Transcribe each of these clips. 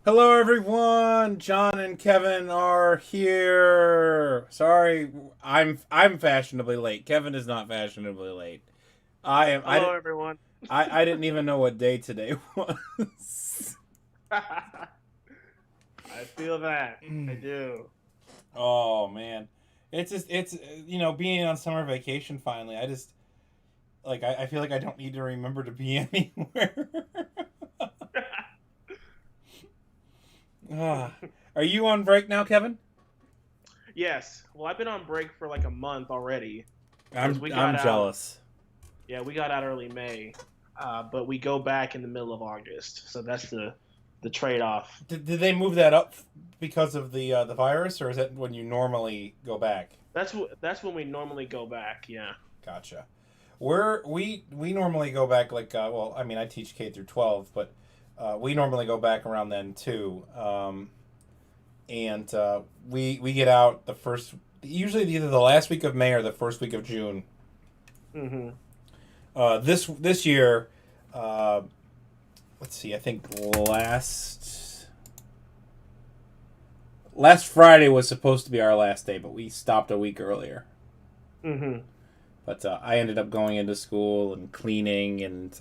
Hello, everyone. John and Kevin are here. Sorry, I'm fashionably late. Kevin is not fashionably late. I am. Hello, everyone. I didn't even know what day today was. I feel that. I do. Oh man, it's being on summer vacation finally. I just I feel like I don't need to remember to be anywhere. Ah. Are you on break now, Kevin? Yes. Well, I've been on break for like a month already because I'm we got I'm out. jealous. Yeah, we got out early May, but we go back in the middle of August. So that's the trade off. Did they move that up because of the virus, or is that when you normally go back? That's when we normally go back. Yeah. Gotcha. We normally go back well, I mean, I teach K through 12, but we normally go back around then too. And we get out the first, usually either the last week of May or the first week of June. Hmm. This year, uh, let's see, I think last Friday was supposed to be our last day, but we stopped a week earlier. Hmm. But I ended up going into school and cleaning and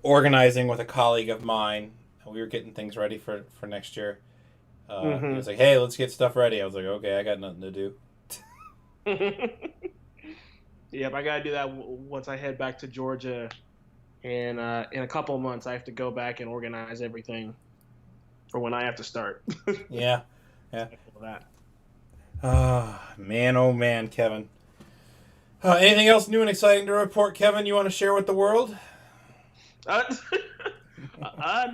organizing with a colleague of mine. We were getting things ready for next year. He Hmm. was like, "Hey, let's get stuff ready." I was like, "Okay, I got nothing to do." Yep, I gotta do that once I head back to Georgia, and in a couple of months I have to go back and organize everything for when I have to start. Yeah, yeah. That. Ah, man, oh man, Kevin. Anything else new and exciting to report, Kevin? You want to share with the world? Uh,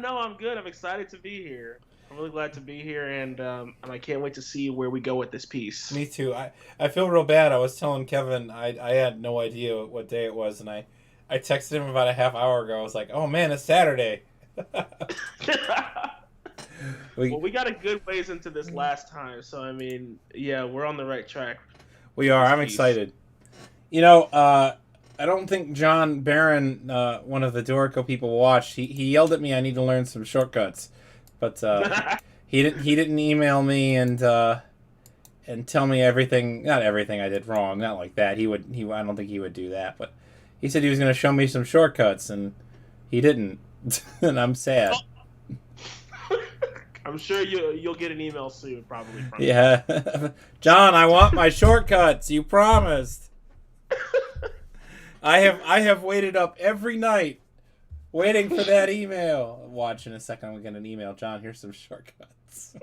no, I'm good. I'm excited to be here. I'm really glad to be here, and I can't wait to see where we go with this piece. Me too. I feel real bad. I was telling Kevin I had no idea what day it was, and I texted him about a half hour ago. I was like, "Oh man, it's Saturday." we Well, we got a good ways into this last time, so I mean, yeah, we're on the right track we with are. this I'm piece. excited. I don't think John Barron, one of the Dorico people, watched. He yelled at me. I need to learn some shortcuts, but he didn't email me and tell me everything. Not everything I did wrong. Not like that. He I don't think he would do that. But he said he was going to show me some shortcuts, and he didn't, and I'm sad. I'm sure you'll get an email soon, probably from him. Yeah, John, I want my shortcuts. You promised. I have waited up every night waiting for that email. Watch in a second. We get an email. John, here's some shortcuts.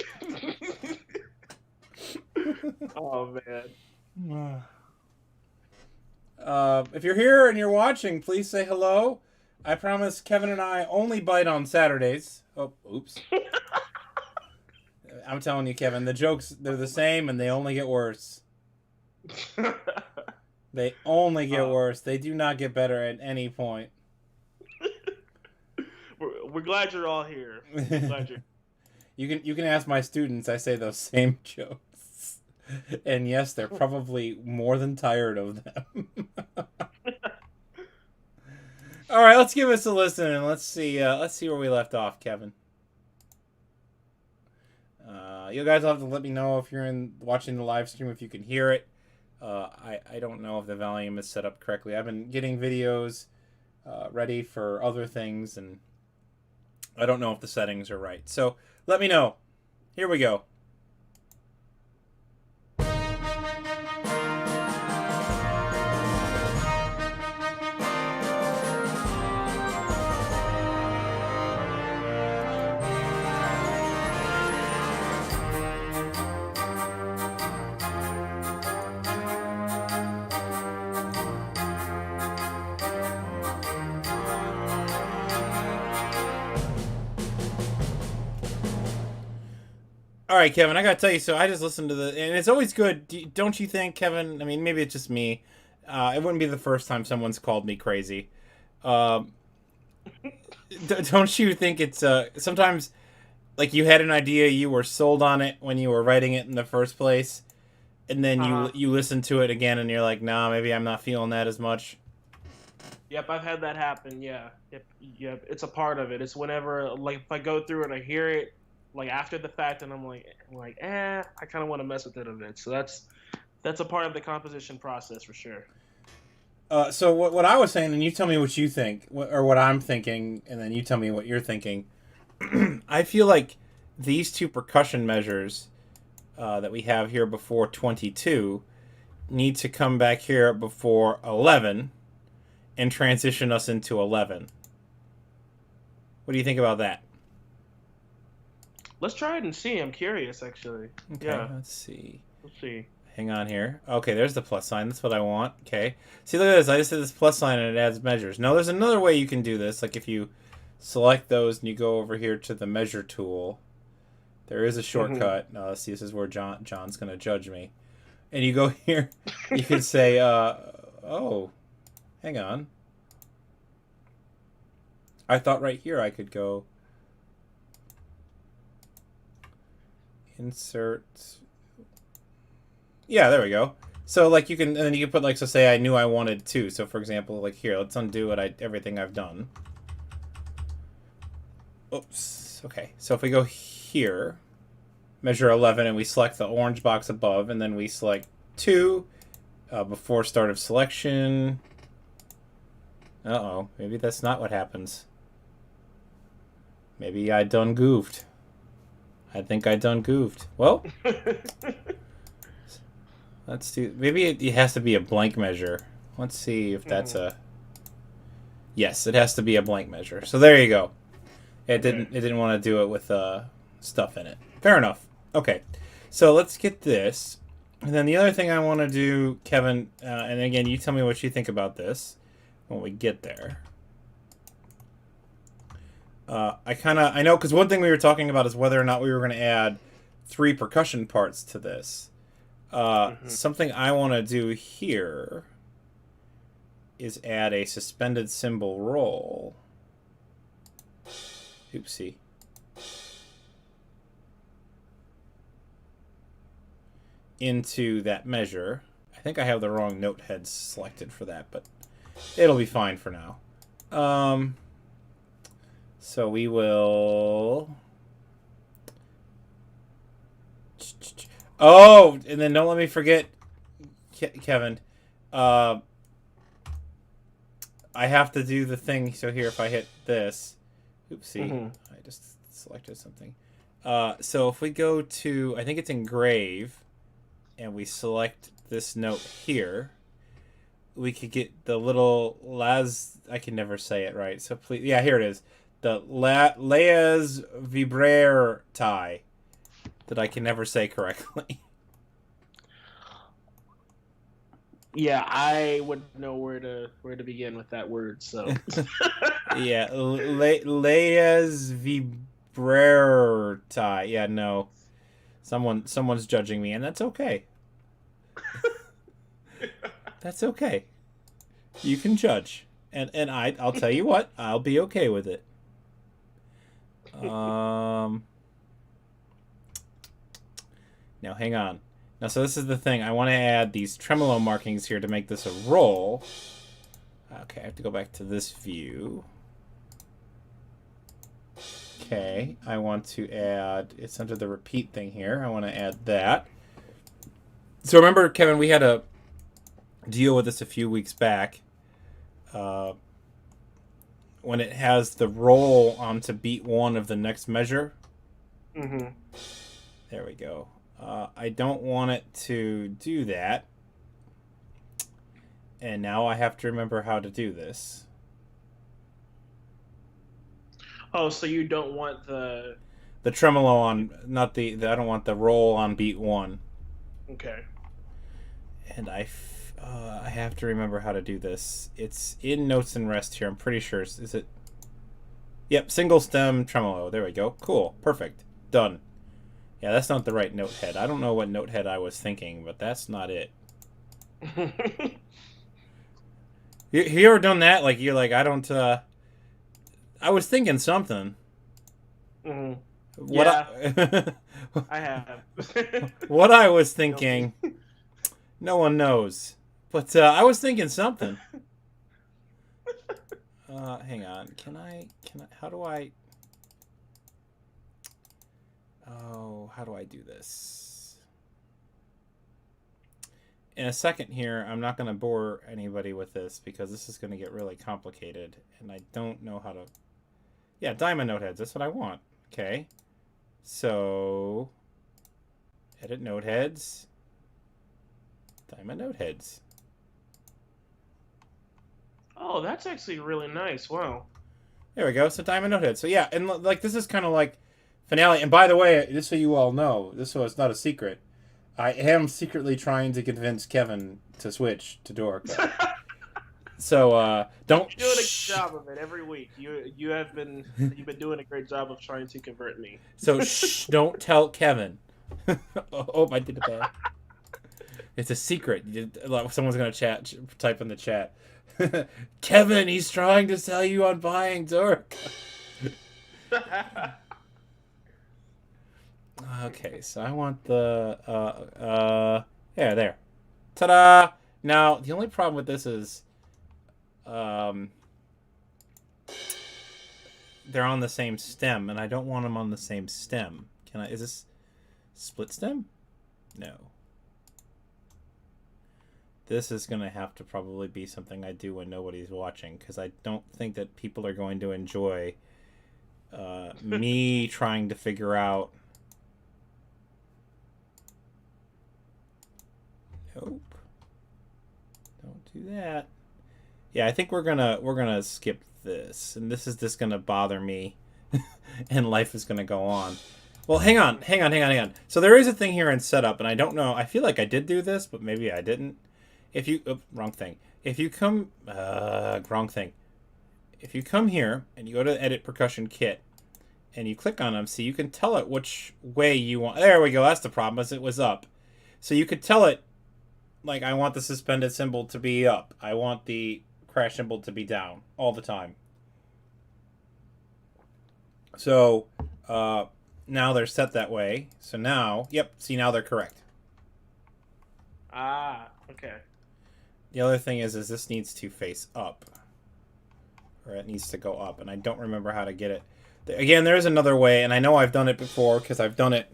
Oh man. If you're here and you're watching, please say hello. I promise Kevin and I only bite on Saturdays. Oh, oops. I'm telling you, Kevin, the jokes, they're the same and they only get worse. They only get uh, worse. They do not get better at any point. we're glad you're all here. We're glad you're. You can ask my students. I say those same jokes, and yes, they're probably more than tired of them. All right, let's give us a listen and let's see. Let's see where we left off, Kevin. You guys will have to let me know if you're in watching the live stream if you can hear it. I don't know if the volume is set up correctly. I've been getting videos ready for other things, and I don't know if the settings are right. So let me know. Here we go. All right, Kevin, I gotta tell you. So I just listened to and it's always good. Don't you think, Kevin? I mean, maybe it's just me. It wouldn't be the first time someone's called me crazy. Um, don't you think it's sometimes like you had an idea, you were sold on it when you were writing it in the first place, and then Uh you listen to it again, and you're like, nah, maybe I'm not feeling that as much. Yep, I've had that happen. Yeah. Yep. It's a part of it. It's whenever, like, if I go through and I hear it, like after the fact, and I kind of want to mess with it a bit. So that's a part of the composition process for sure. So what I was saying, and you tell me what you think, or what I'm thinking, and then you tell me what you're thinking. I feel like these two percussion measures that we have here before 22 need to come back here before 11 and transition us into 11. What do you think about that? Let's try it and see. I'm curious, actually. Okay, Yeah. let's see. Let's see. Hang on here. Okay, there's the plus sign. That's what I want. Okay. See, look at this. I just did this plus sign and it adds measures. Now, there's another way you can do this. Like if you select those and you go over here to the measure tool, there is a shortcut. Now, let's see. This is where John's going to judge me. And you go here. You can say, oh, hang on. I thought right here I could go insert. Yeah, there we go. So like you can, and then you can put like, so say I knew I wanted 2. So for example, like here, let's undo everything I've done. Oops. Okay. So if we go here, measure 11, and we select the orange box above, and then we select 2 before start of selection. Uh-oh. Maybe that's not what happens. Maybe I done goofed. I think I done goofed. Well, let's do. Maybe it has to be a blank measure. Let's see if that's a. Yes, it has to be a blank measure. So there you go. It didn't want to do it with stuff in it. Fair enough. Okay, so let's get this, and then the other thing I want to do, Kevin, and again, you tell me what you think about this when we get there. I know, because one thing we were talking about is whether or not we were going to add 3 percussion parts to this. Something I want to do here is add a suspended cymbal roll. Oopsie. Into that measure. I think I have the wrong note heads selected for that, but it'll be fine for now. So we will... Oh, and then don't let me forget, Kevin. I have to do the thing. So here, if I hit this... Oopsie. I just selected something. So if we go to... I think it's engrave, and we select this note here, we could get the little I can never say it right. So please... Yeah, here it is. The Leas Vibrare that I can never say correctly. Yeah, I wouldn't know where to begin with that word. So yeah, Leas Vibrare. Yeah, no, someone's judging me, and that's okay. That's okay. You can judge, and I'll tell you what, I'll be okay with it. Now hang on. Now, so this is the thing. I want to add these tremolo markings here to make this a roll. Okay, I have to go back to this view. Okay, I want to add... It's under the repeat thing here. I want to add that. So remember, Kevin, we had a deal with this a few weeks back. When it has the roll onto beat 1 of the next measure. There we go. I don't want it to do that. And now I have to remember how to do this. Oh, so you don't want the tremolo on, not the I don't want the roll on beat 1. Okay. And I have to remember how to do this. It's in notes and rest here. I'm pretty sure. Is it? Yep, single stem tremolo. There we go. Cool. Perfect. Done. Yeah, that's not the right note head. I don't know what note head I was thinking, but that's not it. You ever done that? Like, you're like, I don't... I was thinking something. What Yeah. I have. What I was thinking, no one knows. But I was thinking something. Hang on. Can I, how do I... Oh, how do I do this? In a second here, I'm not going to bore anybody with this because this is going to get really complicated. And I don't know how to... Yeah, diamond node heads. That's what I want. Okay. So... Edit node heads. Diamond node heads. Oh, that's actually really nice. Wow. There we go. So diamond node heads. So yeah, and like this is kind of like finale. And by the way, just so you all know, this was not a secret. I am secretly trying to convince Kevin to switch to Dorico. So don't. You're doing a good job of it every week. You've been doing a great job of trying to convert me. So don't tell Kevin. Oh, I did it bad. It's a secret. Someone's gonna type in the chat. Kevin, he's trying to sell you on buying Dorico. Okay, so I want the yeah, there. Ta-da! Now the only problem with this is they're on the same stem, and I don't want them on the same stem. Can I? Is this split stem? No. This is going to have to probably be something I do when nobody's watching, because I don't think that people are going to enjoy me trying to figure out. Nope. Don't do that. Yeah, I think we're gonna skip this, and this is just gonna bother me, and life is gonna go on. Well, hang on. So there is a thing here in setup, and I don't know. I feel like I did do this, but maybe I didn't. If you wrong thing. If you come wrong thing. If you come here and you go to Edit Percussion Kit, and you click on them, see you can tell it which way you want. There we go. That's the problem. As it was up, so you could tell it. Like, I want the suspended symbol to be up. I want the crash symbol to be down all the time. So, now they're set that way. So now, yep, see, now they're correct. Ah, okay. The other thing is this needs to face up. Or it needs to go up, and I don't remember how to get it. Again, there's another way, and I know I've done it before, because I've done it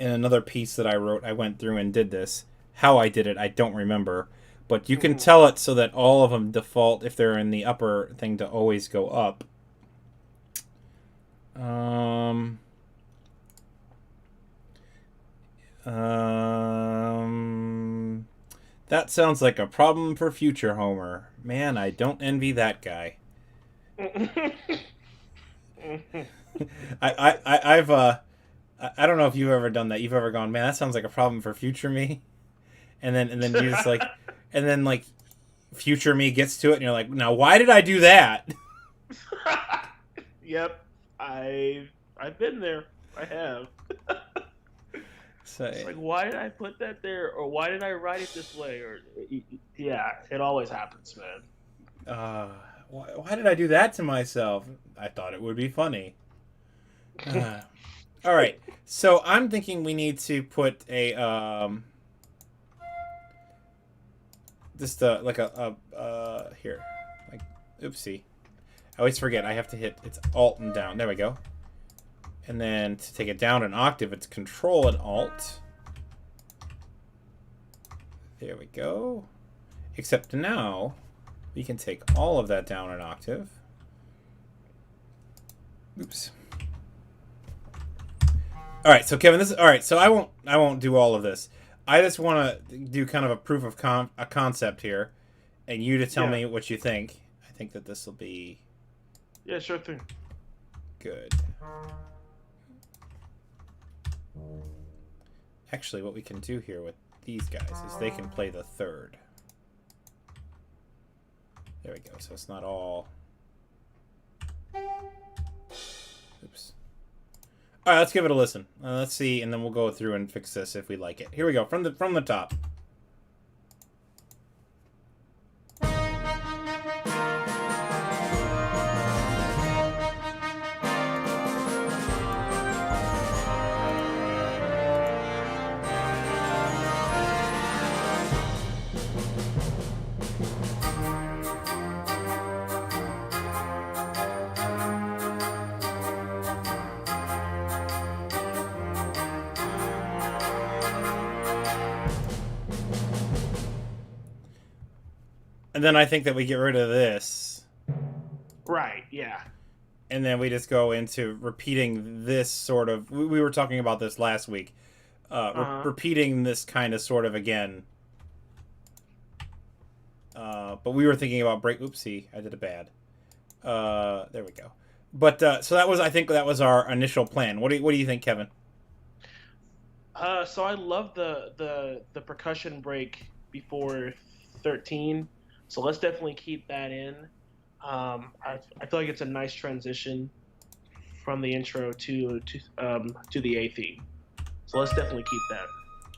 in another piece that I wrote. I went through and did this. How I did it, I don't remember. But you can tell it so that all of them default, if they're in the upper thing, to always go up. That sounds like a problem for future Homer. Man, I don't envy that guy. I don't know if you've ever done that. You've ever gone, man, that sounds like a problem for future me. And then you just like, and then like, future me gets to it, and you're like, now why did I do that? Yep, I've been there. I have. So, it's like, why did I put that there, or why did I write it this way, or yeah, it always happens, man. Why did I do that to myself? I thought it would be funny. All right, so I'm thinking we need to put a just like a here, like, oopsie. I always forget I have to hit, it's Alt and down. There we go. And then to take it down an octave, it's Control and Alt. There we go. Except now we can take all of that down an octave. Oops. All right, so Kevin, this is all right. So I won't do all of this. I just want to do kind of a proof of a concept here, and you to tell me what you think. I think that this will be. Yeah, sure thing. Good. Actually, what we can do here with these guys is they can play the third. There we go. So it's not all. Oops. All right, let's give it a listen. Let's see, and then we'll go through and fix this if we like it. Here we go from the top. And then I think that we get rid of this. Right, yeah. And then we just go into repeating this sort of... We were talking about this last week. Repeating this kind of sort of again. But we were thinking about break... Oopsie, I did it bad. There we go. But so that was, I think that was our initial plan. What do you think, Kevin? So I love the percussion break before 13. So let's definitely keep that in. I feel like it's a nice transition from the intro to the A theme. So let's definitely keep that.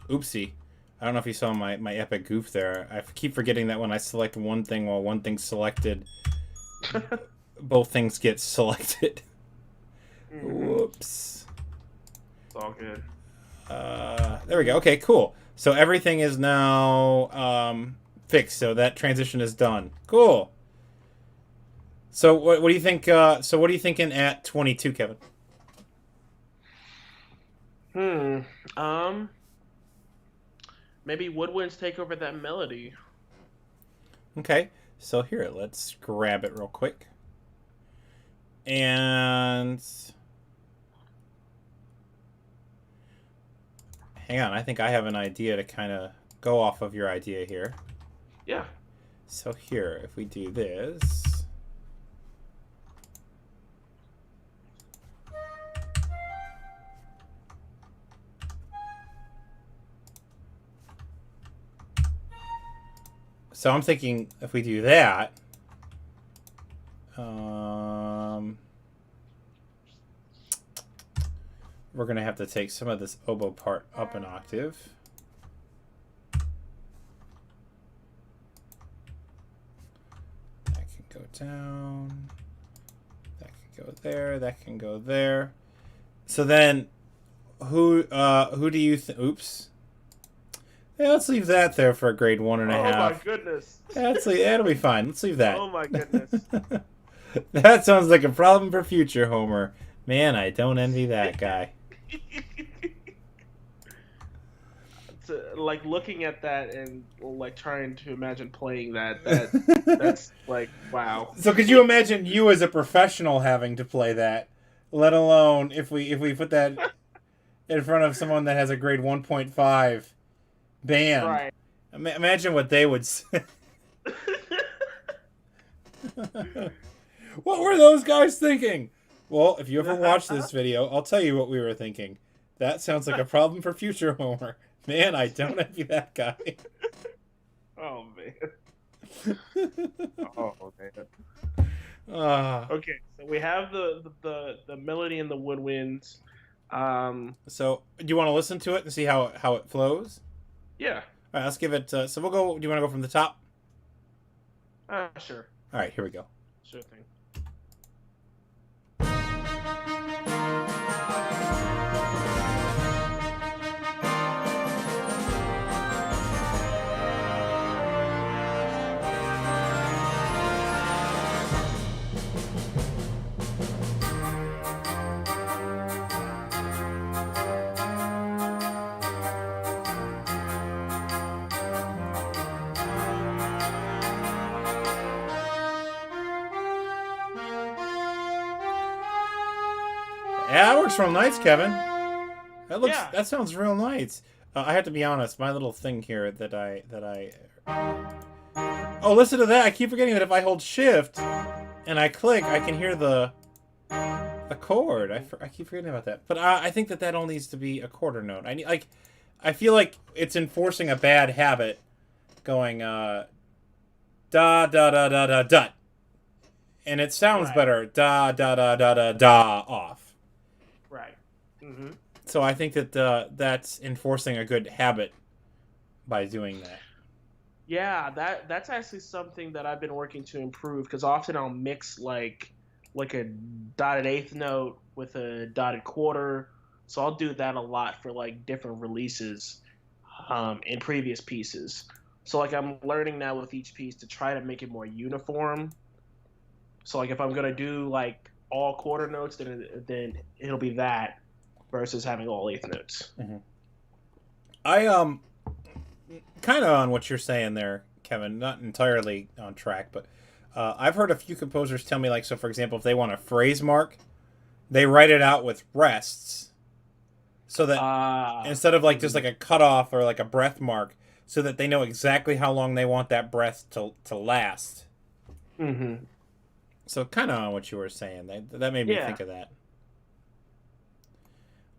Oopsie. I don't know if you saw my epic goof there. I keep forgetting that when I select one thing while one thing's selected, both things get selected. Whoops. It's all good. There we go. Okay, cool. So everything is now fixed. So that transition is done. Cool. So what do you think? So what are you thinking at 22, Kevin? Maybe woodwinds take over that melody. Okay. So here, let's grab it real quick. And hang on, I think I have an idea to kind of go off of your idea here. Yeah. So here, if we do this. So I'm thinking if we do that, we're going to have to take some of this oboe part up an octave. That can go down. That can go there. That can go there. So then, who do you think? Oops. Yeah, let's leave that there for a grade 1.5. Oh my goodness. Yeah, that'll be fine. Let's leave that. Oh my goodness. That sounds like a problem for future Homer. Man, I don't envy that guy. So, like looking at that and like trying to imagine playing that's like wow. So could you imagine you as a professional having to play that? Let alone if we put that in front of someone that has a grade 1.5 band. Right. Imagine what they would say. What were those guys thinking? Well, if you ever watch this video, I'll tell you what we were thinking. That sounds like a problem for future Homer. Man, I don't envy that guy. Oh man. Oh man. Okay, so we have the melody and the woodwinds. So do you want to listen to it and see how it flows? Yeah. All right, let's give it. So we'll go. Do you want to go from the top? Sure. All right, here we go. Sure thing. Yeah, that works real nice, Kevin. Yeah. That sounds real nice. I have to be honest. My little thing here that I. Oh, listen to that! I keep forgetting that if I hold Shift and I click, I can hear the chord. I keep forgetting about that. But I think that all needs to be a quarter note. I feel like it's enforcing a bad habit, going da da da da da da, and it sounds better da da da da da da off. Right. Mm-hmm. So I think that that's enforcing a good habit by doing that. Yeah, that's actually something that I've been working to improve because often I'll mix like a dotted eighth note with a dotted quarter. So I'll do that a lot for like different releases in previous pieces. So like I'm learning now with each piece to try to make it more uniform. So like if I'm gonna do like all quarter notes, then it'll be that versus having all eighth notes. Mm-hmm. I kind of on what you're saying there, Kevin, not entirely on track, but I've heard a few composers tell me, like, so for example, if they want a phrase mark, they write it out with rests, so that instead of like just like a cutoff or like a breath mark, so that they know exactly how long they want that breath to last. Mm-hmm. So kind of on what you were saying, that made me Yeah. think of that.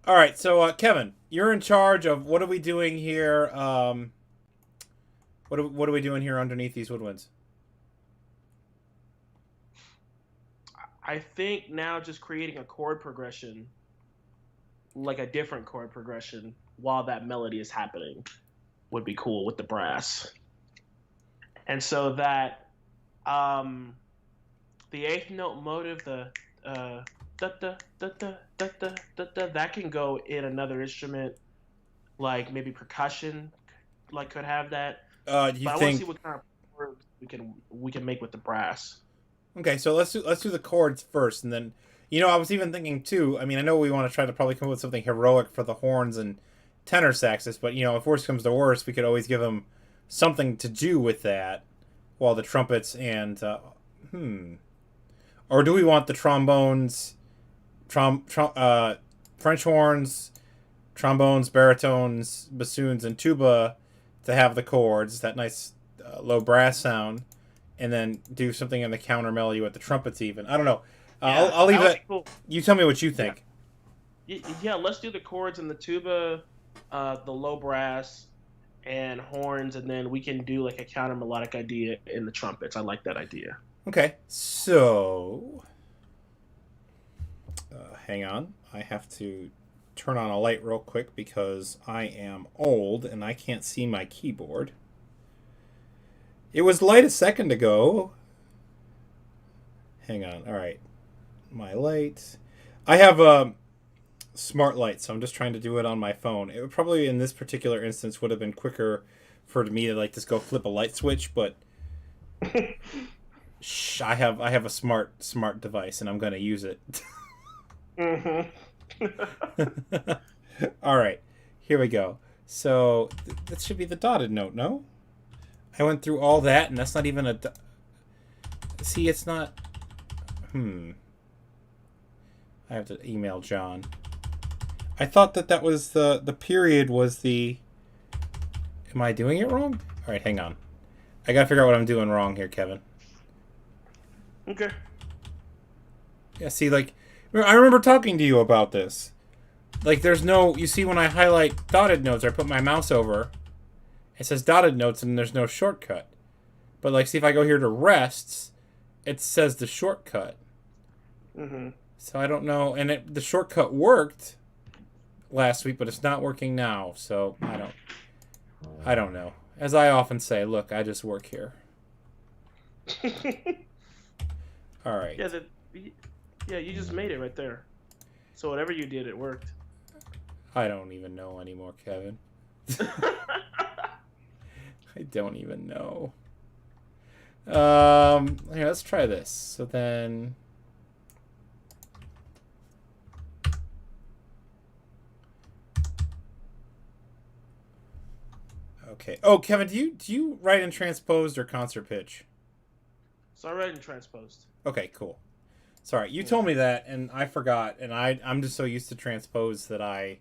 All right, so Kevin, you're in charge of what are we doing here? What are we doing here underneath these woodwinds? I think now just creating a chord progression, like a different chord progression, while that melody is happening, would be cool with the brass. And so that the eighth note motive, the da da da da da da da da, that can go in another instrument, like maybe percussion, like could have that. You But I think? want to see what kind of chords we can make with the brass. Okay, so let's do the chords first, and then I was even thinking too. I mean, I know we want to try to probably come up with something heroic for the horns and tenor saxes, but if worse comes to worse, we could always give them something to do with that, while the trumpets and or do we want the trombones, French horns, trombones, baritones, bassoons, and tuba to have the chords, that nice low brass sound, and then do something in the counter melody with the trumpets even. I don't know. Yeah, I'll leave that would it. be cool. You tell me what you think. Yeah, let's do the chords and the tuba, the low brass, and horns, and then we can do like a counter melodic idea in the trumpets. I like that idea. Okay, so hang on. I have to turn on a light real quick because I am old and I can't see my keyboard. It was light a second ago. Hang on. All right. My light. I have a smart light, so I'm just trying to do it on my phone. It would probably, in this particular instance, would have been quicker for me to like just go flip a light switch, but shh, I have a smart device, and I'm going to use it. All right. Here we go. So that should be the dotted note, no? I went through all that, and that's not even a... See, it's not... I have to email John. I thought that was the period was the... Am I doing it wrong? All right, hang on. I gotta figure out what I'm doing wrong here, Kevin. Okay. Yeah, see, like... I remember talking to you about this. Like, there's no... You see, when I highlight dotted notes, I put my mouse over... It says dotted notes, and there's no shortcut. But, like, see if I go here to rests, it says the shortcut. Mm-hmm. So I don't know. And the shortcut worked last week, but it's not working now. So I don't know. As I often say, look, I just work here. All right. Yeah, you just made it right there. So whatever you did, it worked. I don't even know anymore, Kevin. I don't even know. Here, let's try this. So then... Okay. Oh, Kevin, do you write in transposed or concert pitch? So I read and transposed. Okay, cool. Sorry, you told me that, and I forgot, and I'm just so used to transpose that I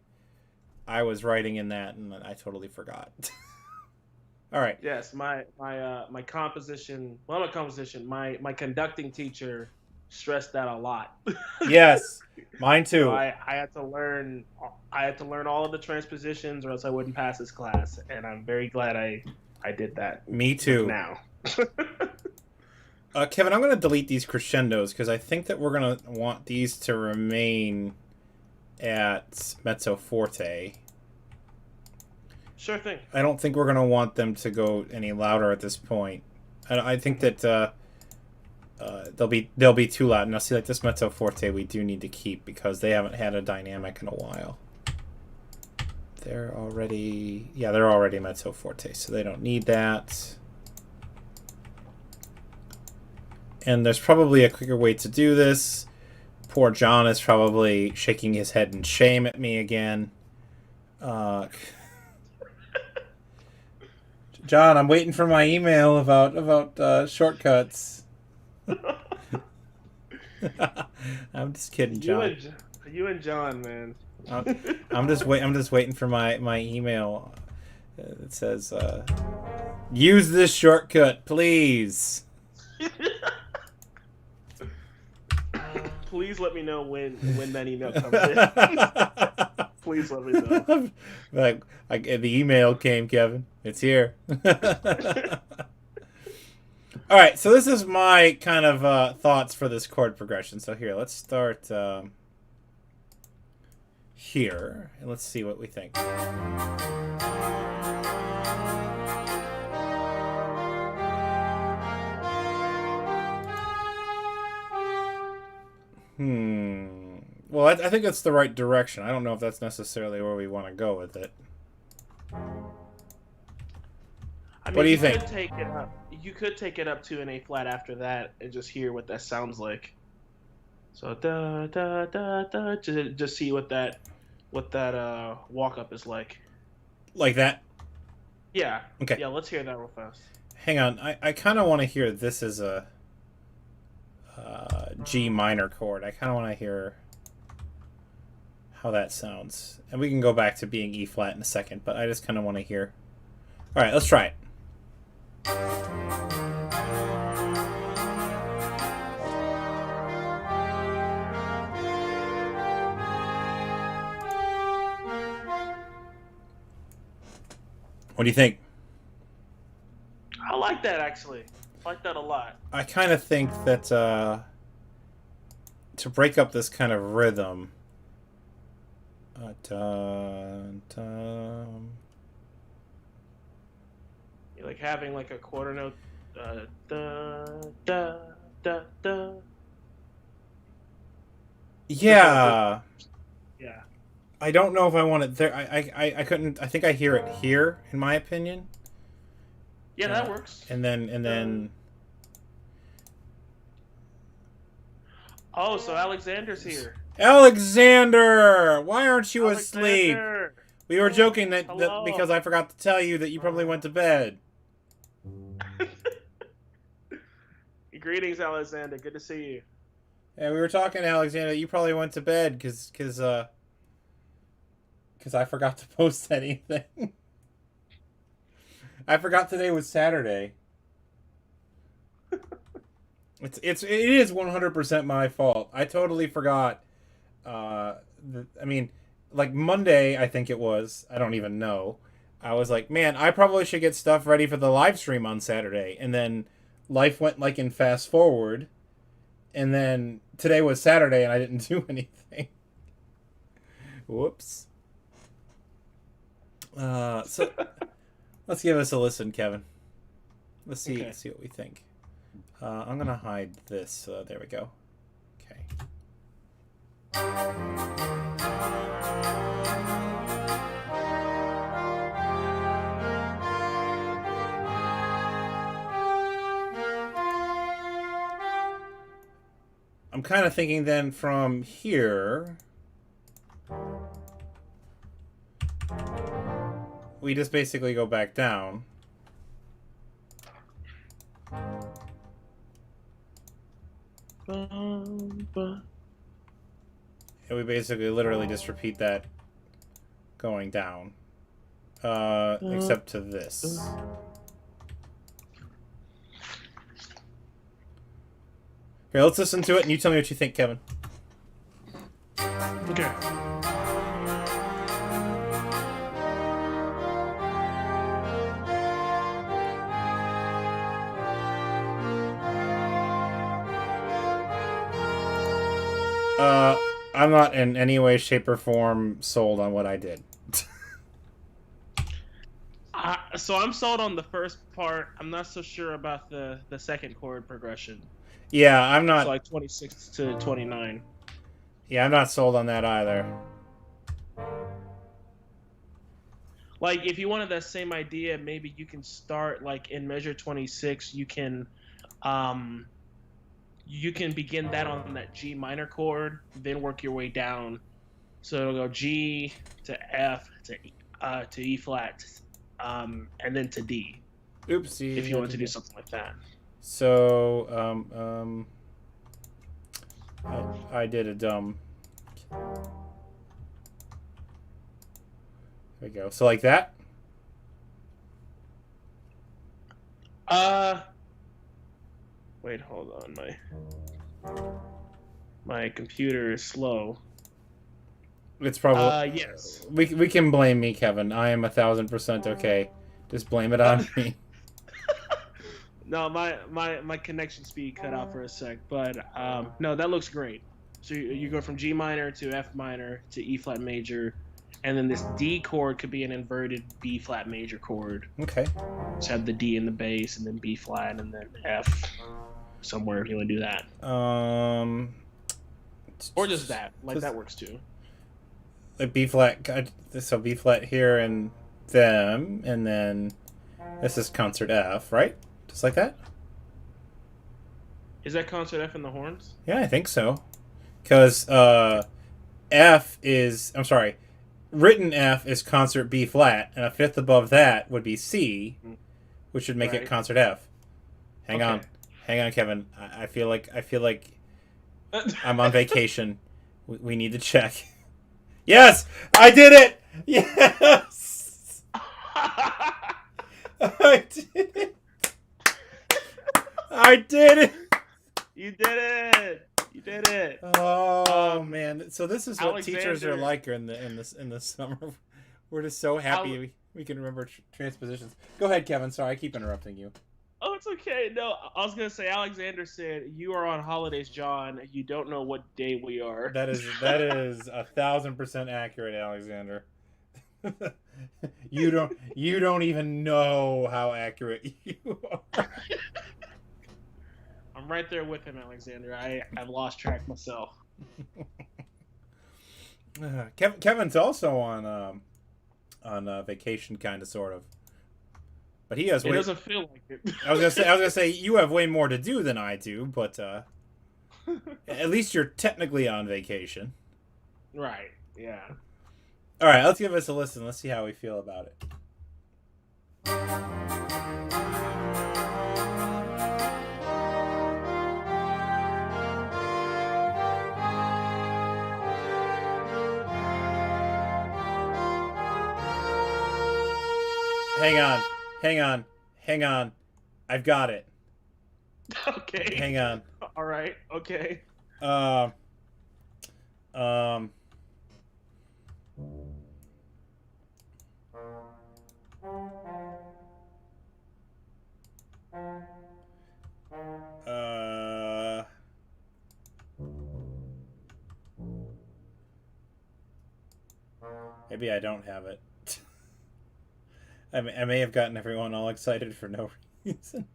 was writing in that, and I totally forgot. All right. Yes, my composition. Well, not composition. My conducting teacher stressed that a lot. Yes, mine too. So I had to learn. I had to learn all of the transpositions, or else I wouldn't pass this class. And I'm very glad I did that. Me too. Now. Kevin, I'm going to delete these crescendos because I think that we're going to want these to remain at mezzo forte. Sure thing. I don't think we're going to want them to go any louder at this point. I think that they'll be too loud. Now, see, like this mezzo forte, we do need to keep because they haven't had a dynamic in a while. They're already mezzo forte, so they don't need that. And there's probably a quicker way to do this. Poor John is probably shaking his head in shame at me again. John, I'm waiting for my email about shortcuts. I'm just kidding, John. You and John, man. I'm just waiting for my email. It says, "Use this shortcut, please." Please let me know when that email comes in. Please let me know. The email came, Kevin. It's here. All right, so this is my kind of thoughts for this chord progression. So here, let's start here, and let's see what we think. Well, I think that's the right direction. I don't know if that's necessarily where we want to go with it. I mean, What do you think? You could take it up to an A flat after that and just hear what that sounds like. So da da da da, just see what that walk up is like. Like that? Yeah. Okay. Yeah, let's hear that real fast. Hang on, I kind of want to hear this as a G minor chord. I kind of want to hear how that sounds. And we can go back to being E flat in a second, but I just kind of want to hear. All right, let's try it. What do you think? I like that, actually. I like that a lot. I kind of think that to break up this kind of rhythm, You're like having like a quarter note, da da da da. yeah. Yeah. I don't know if I want it there. I couldn't. I think I hear it here, in my opinion. Yeah, that works. And then. Oh, so Alexander's here. Alexander, why aren't you asleep? Alexander! We were joking that Hello. because I forgot to tell you that you probably went to bed. Greetings, Alexander. Good to see you. Yeah, we were talking, Alexander. You probably went to bed because I forgot to post anything. I forgot today was Saturday. It is 100% my fault. I totally forgot. I mean, like Monday, I think it was. I don't even know. I was like, man, I probably should get stuff ready for the live stream on Saturday. And then life went like in fast forward. And then today was Saturday and I didn't do anything. Whoops. So let's give us a listen, Kevin. Let's see, Okay. see what we think. I'm gonna hide this. There we go. Okay. I'm kind of thinking then from here, we just basically go back down. And we basically literally just repeat that going down. Except to this. Here, let's listen to it and you tell me what you think, Kevin. Okay. I'm not in any way, shape, or form sold on what I did. So I'm sold on the first part. I'm not so sure about the second chord progression. Yeah, I'm not. It's like 26 to 29. Yeah, I'm not sold on that either. Like, if you wanted that same idea, maybe you can start like in measure 26. You can begin that on that G minor chord, then work your way down. So it'll go G to F to E flat, and then to D. Oopsie. if you want to do something like that. So, I did a dumb. There we go. So like that. Wait, hold on. My computer is slow. It's probably. Yes. We can blame me, Kevin. I am 1,000% okay. Just blame it on me. No, my connection speed cut out for a sec, but no, that looks great. So you go from G minor to F minor to E flat major, and then this D chord could be an inverted B flat major chord. Okay. So have the D in the bass, and then B flat, and then F somewhere if you want to do that. Or just that, like that works too. Like B flat, so B flat here and them, and then this is concert F, right? Just like that? Is that concert F in the horns? Yeah, I think so. Because F is, I'm sorry, written F is concert B flat, and a fifth above that would be C, which would make it concert F. Hang on, Kevin. I feel like I'm on vacation. We need to check. Yes, I did it. Yes, I did it. I did it. You did it. You did it. Oh man! So this is what Alexander, teachers are like in the summer. We're just so happy we can remember transpositions. Go ahead, Kevin. Sorry, I keep interrupting you. Oh, it's okay. No, I was gonna say Alexander said you are on holidays, John. You don't know what day we are. That is 1,000% accurate, Alexander. You don't even know how accurate you are. I'm right there with him, Alexander. I've lost track myself. Kevin's also on vacation, kind of, sort of. But he has. It doesn't feel like it. I was gonna say you have way more to do than I do, but at least you're technically on vacation. Right. Yeah. All right, let's give us a listen. Let's see how we feel about it. Hang on. I've got it. Okay. Hang on. All right. Okay. Maybe I don't have it. I may have gotten everyone all excited for no reason.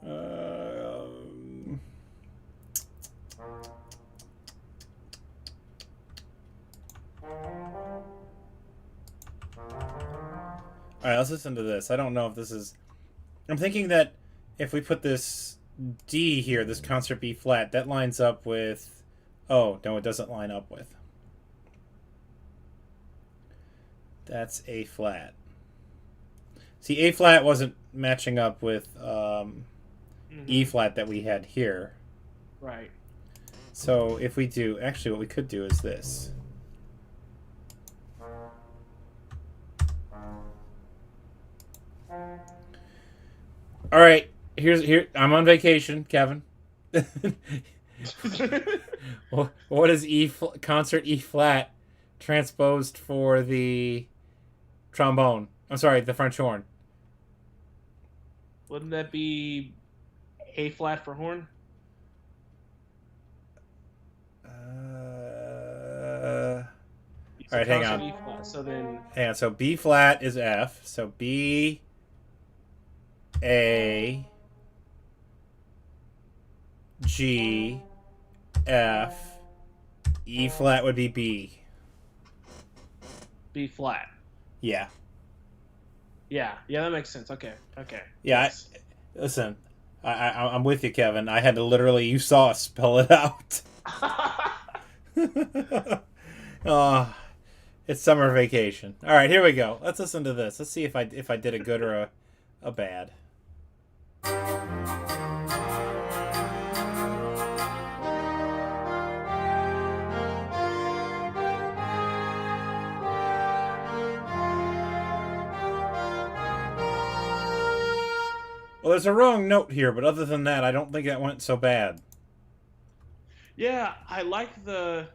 Alright, let's listen to this. I don't know if this is... I'm thinking that if we put this D here, this concert B flat, that lines up with... Oh, no, it doesn't line up with. That's A flat. See, A flat wasn't matching up with E flat that we had here. Right. So if we do... Actually, what we could do is this. All right, here. I'm on vacation, Kevin. What is concert E flat transposed for the trombone? I'm sorry, the French horn. Wouldn't that be A flat for horn? All right, hang on. E flat, so then. Hang on. So B flat is F. So B, A, G, F, E flat would be B. B flat. Yeah. Yeah, that makes sense. Okay. Yeah. Yes. Listen, I'm with you, Kevin. I had to literally, you saw us spell it out. Oh, it's summer vacation. All right, here we go. Let's listen to this. Let's see if I did a good or a bad. Well, there's a wrong note here, but other than that, I don't think that went so bad. Yeah, I like the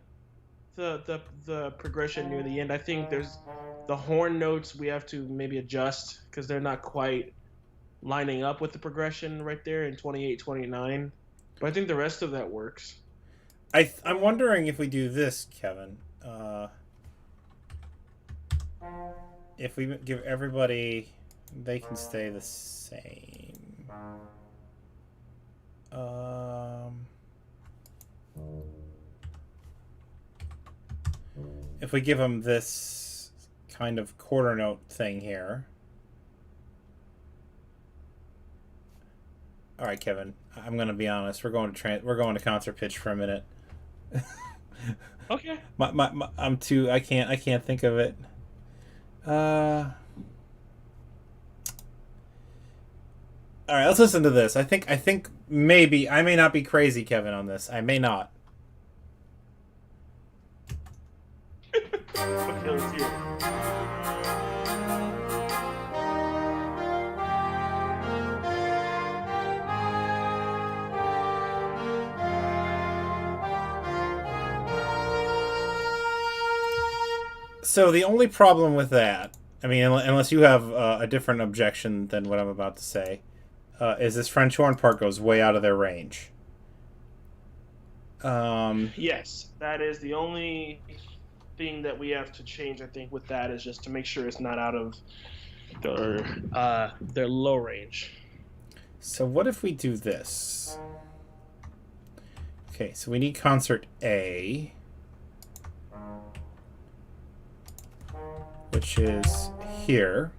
progression near the end. I think there's the horn notes we have to maybe adjust because they're not quite lining up with the progression right there in 28, 29. But I think the rest of that works. I'm wondering if we do this, Kevin. If we give everybody, they can stay the same. If we give them this kind of quarter note thing here. All right, Kevin. I'm gonna be honest. We're going to concert pitch for a minute. Okay. I'm too. I can't think of it. All right, let's listen to this. I think maybe I may not be crazy, Kevin, on this. I may not. Okay, let's hear it. So the only problem with that, I mean, unless you have a different objection than what I'm about to say, is this French horn part goes way out of their range. Yes, that is the only thing that we have to change. I think with that is just to make sure it's not out of their low range. So what if we do this? Okay, so we need concert A, which is here.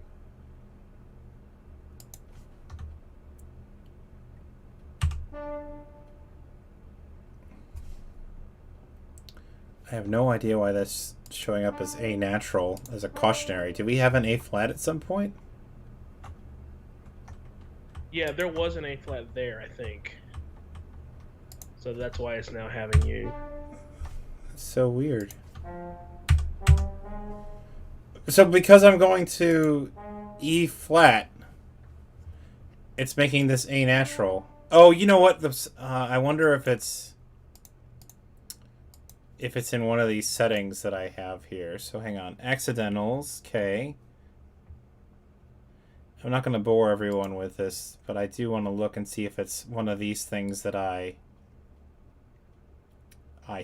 I have no idea why that's showing up as A natural, as a cautionary. Do we have an A flat at some point? Yeah, there was an A flat there, I think. So that's why it's now having you. That's so weird. So because I'm going to E flat, it's making this A natural. Oh, you know what? I wonder if it's in one of these settings that I have here. So hang on. Accidentals, okay. I'm not going to bore everyone with this, but I do want to look and see if it's one of these things that I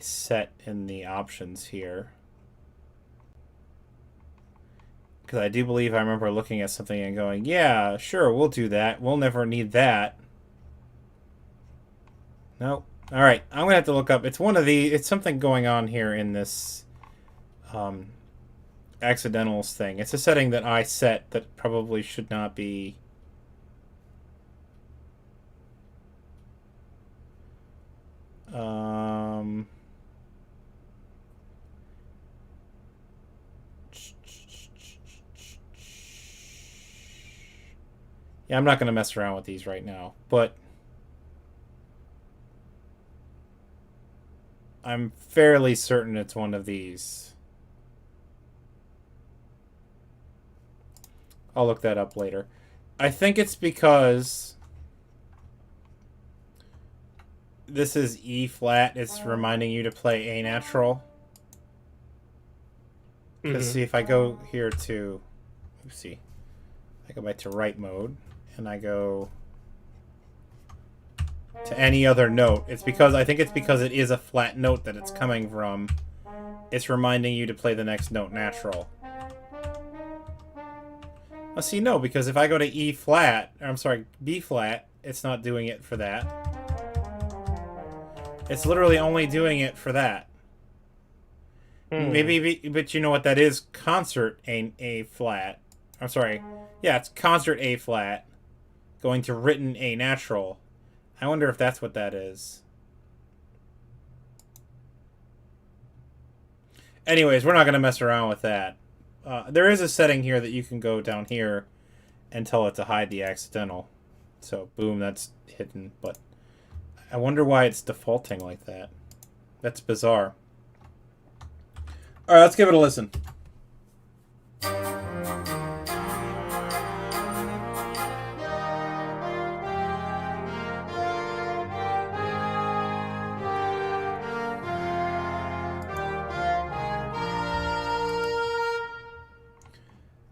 set in the options here. Because I do believe I remember looking at something and going, yeah, sure, we'll do that. We'll never need that. Nope. All right, I'm going to have to look up. It's one of the... It's something going on here in this accidentals thing. It's a setting that I set that probably should not be... Yeah, I'm not going to mess around with these right now, but I'm fairly certain it's one of these. I'll look that up later. I think it's because this is E flat. It's reminding you to play A natural. Because see, if I go here to, oopsie, I go back to right mode and I go to any other note, it's because I think it's because it is a flat note that it's coming from. It's reminding you to play the next note natural. Well, see, no, because if I go to E flat, or I'm sorry, B flat, it's not doing it for that. It's literally only doing it for that. Maybe, but you know what that is? Concert A flat. I'm sorry. Yeah, it's concert A flat going to written A natural. I wonder if that's what that is. Anyways, we're not going to mess around with that. There is a setting here that you can go down here and tell it to hide the accidental. So boom, that's hidden. But I wonder why it's defaulting like that. That's bizarre. All right, let's give it a listen.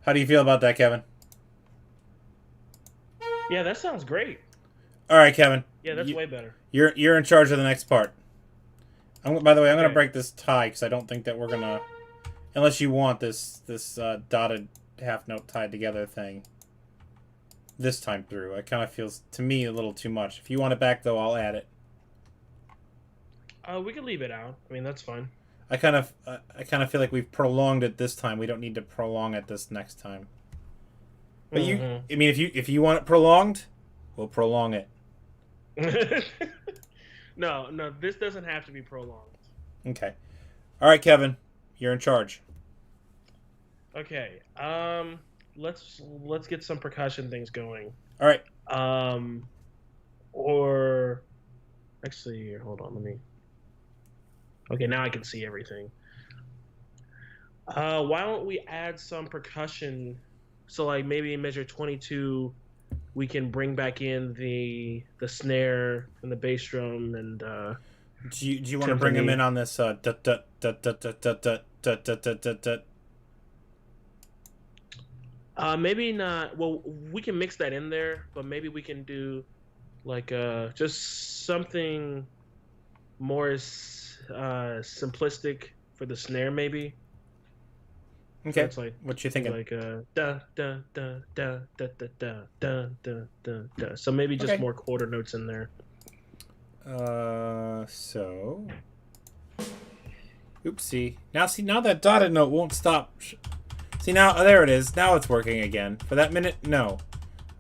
How do you feel about that, Kevin? Yeah, that sounds great. All right, Kevin. Yeah, that's way better. You're in charge of the next part. By the way, I'm Okay. gonna break this tie because I don't think that we're gonna, unless you want this dotted half note tied together thing. This time through, it kind of feels to me a little too much. If you want it back though, I'll add it. We can leave it out. I mean, that's fine. I kind of feel like we've prolonged it this time. We don't need to prolong it this next time. But I mean, if you want it prolonged, we'll prolong it. No, this doesn't have to be prolonged. Okay. All right, Kevin, you're in charge. Okay. Let's get some percussion things going. All right. Or actually, hold on. Let me. Okay, now I can see everything. Why don't we add some percussion? So, like, maybe in measure 22, we can bring back in the snare and the bass drum and. Do you want to bring him in on this? Maybe not. Well, we can mix that in there, but maybe we can do like just something more simplistic for the snare, maybe. Okay. So it's like what you thinking? Like da da da da da da da da da da da. So maybe just more quarter notes in there. So. Oopsie. Now that dotted note won't stop. See now, there it is. Now it's working again. For that minute, no,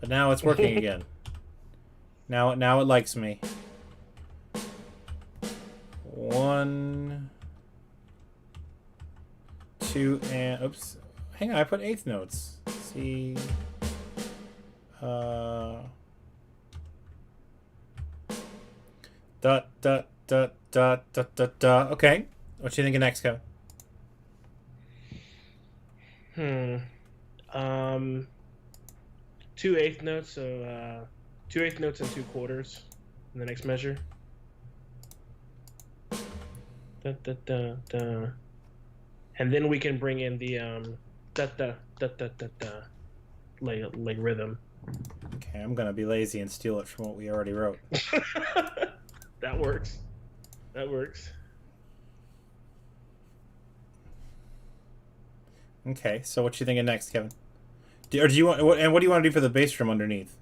but now it's working again. Now it likes me. 1, 2, and oops. Hang on, I put eighth notes. See. Dot dot dot dot dot dot dot. Okay. What you thinking next, Kevin? 2 eighth notes, so 2 eighth notes and 2 quarters in the next measure. Da, da, da, da. And then we can bring in the da da da da da da like rhythm. Okay, I'm gonna be lazy and steal it from what we already wrote. That works. That works. Okay, so what you thinking next, Kevin? Do you want what do you want to do for the bass drum underneath?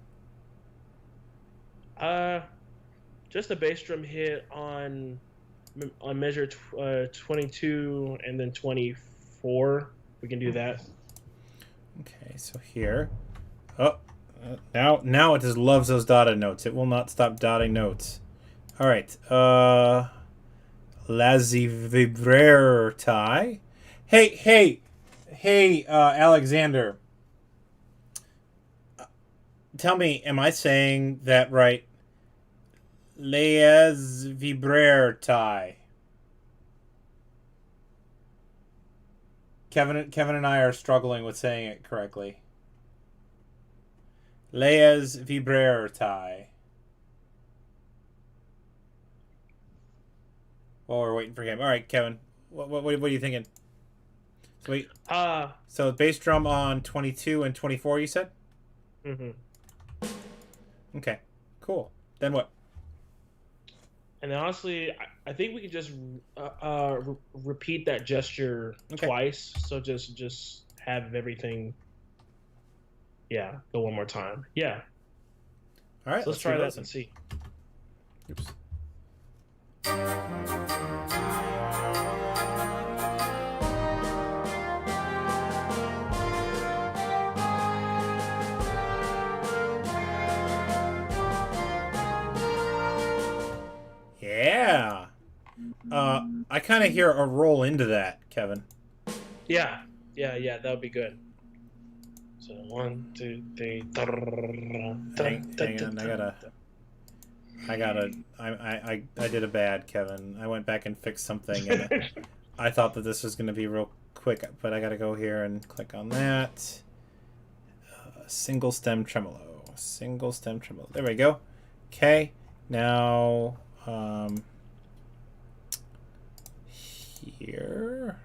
Just a bass drum hit on measure 22 and then 24. We can do that. Okay, so here. Oh, now it just loves those dotted notes. It will not stop dotting notes. All right. Lazy vibrer tie. Hey, Alexander. Tell me, am I saying that right? Les vibrer tie. Kevin and I are struggling with saying it correctly. Les vibrer tie. While we're waiting for him. All right, Kevin. What are you thinking? So wait. So bass drum on 22 and 24, you said? Mm-hmm. Okay. Cool. Then what? And then honestly, I think we could just repeat that gesture twice. So just have everything. Yeah, go one more time. Yeah. All right. So let's try that and see. Oops. Yeah. I kind of hear a roll into that, Kevin. Yeah, that would be good. So 1, 2, 3. Hang on, I did a bad, Kevin. I went back and fixed something, and I thought that this was going to be real quick, but I got to go here and click on that. Single stem tremolo. Single stem tremolo. There we go. Okay, now here.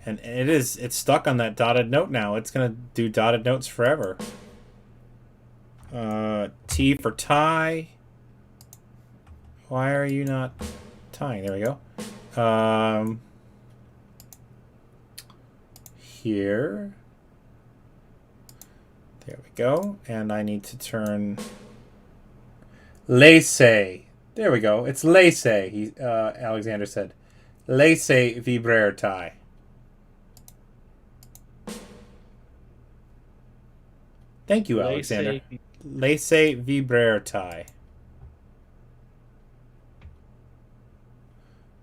And it's stuck on that dotted note now. It's going to do dotted notes forever. T for tie. Why are you not tying? There we go. Here. There we go. And I need to turn lace. There we go. It's lace, Alexander said. Lace vibrator tie. Thank you, Alexander. Lace vibrator tie.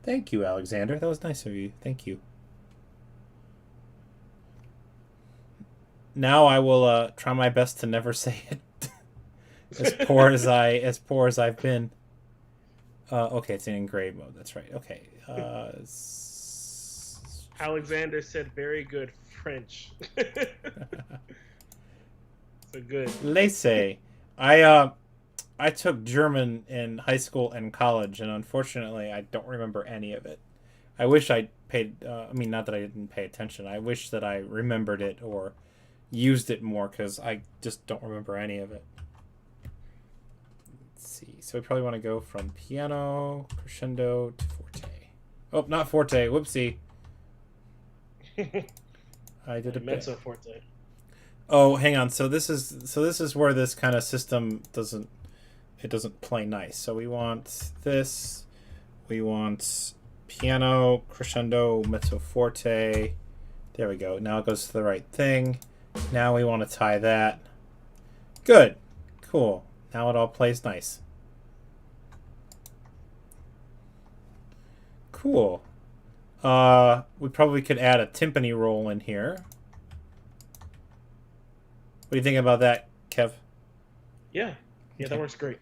Thank you, Alexander. That was nice of you. Thank you. Now I will try my best to never say it. as poor as I've been. Okay, it's in engraved mode. That's right. Okay. Alexander said, "Very good French." So good. Lace. I took German in high school and college, and unfortunately, I don't remember any of it. I wish I paid. I mean, not that I didn't pay attention. I wish that I remembered it or used it more, because I just don't remember any of it. Let's see. So we probably want to go from piano, crescendo to forte. Oh, not forte. Whoopsie. I did a mezzo forte. Oh, hang on. So this is where this kind of system doesn't play nice. So we want this. We want piano, crescendo, mezzo forte. There we go. Now it goes to the right thing. Now we want to tie that. Good. Cool. Now it all plays nice. Cool. We probably could add a timpani roll in here. What do you think about that, Kev? Yeah, okay. That works great.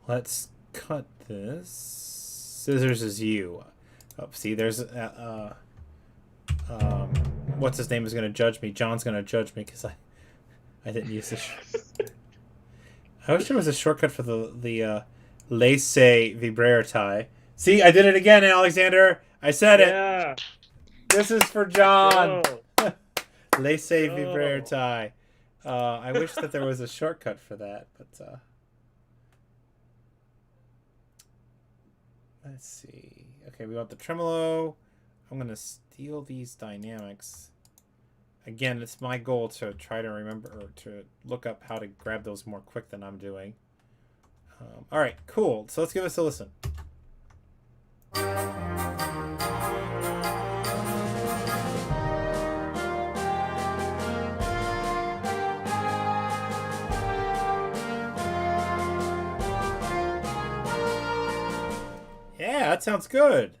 Let's cut this. Scissors is you. Oh, see, there's what's his name is going to judge me. John's going to judge me because I didn't use this. I wish there was a shortcut for the lace vibrator tie. See, I did it again, Alexander. I said it. This is for John. Lace vibrator tie. I wish that there was a shortcut for that, but let's see. Okay, we want the tremolo. I'm going to steal these dynamics. Again, it's my goal to try to remember or to look up how to grab those more quick than I'm doing. All right, cool. So let's give this a listen. Yeah, that sounds good.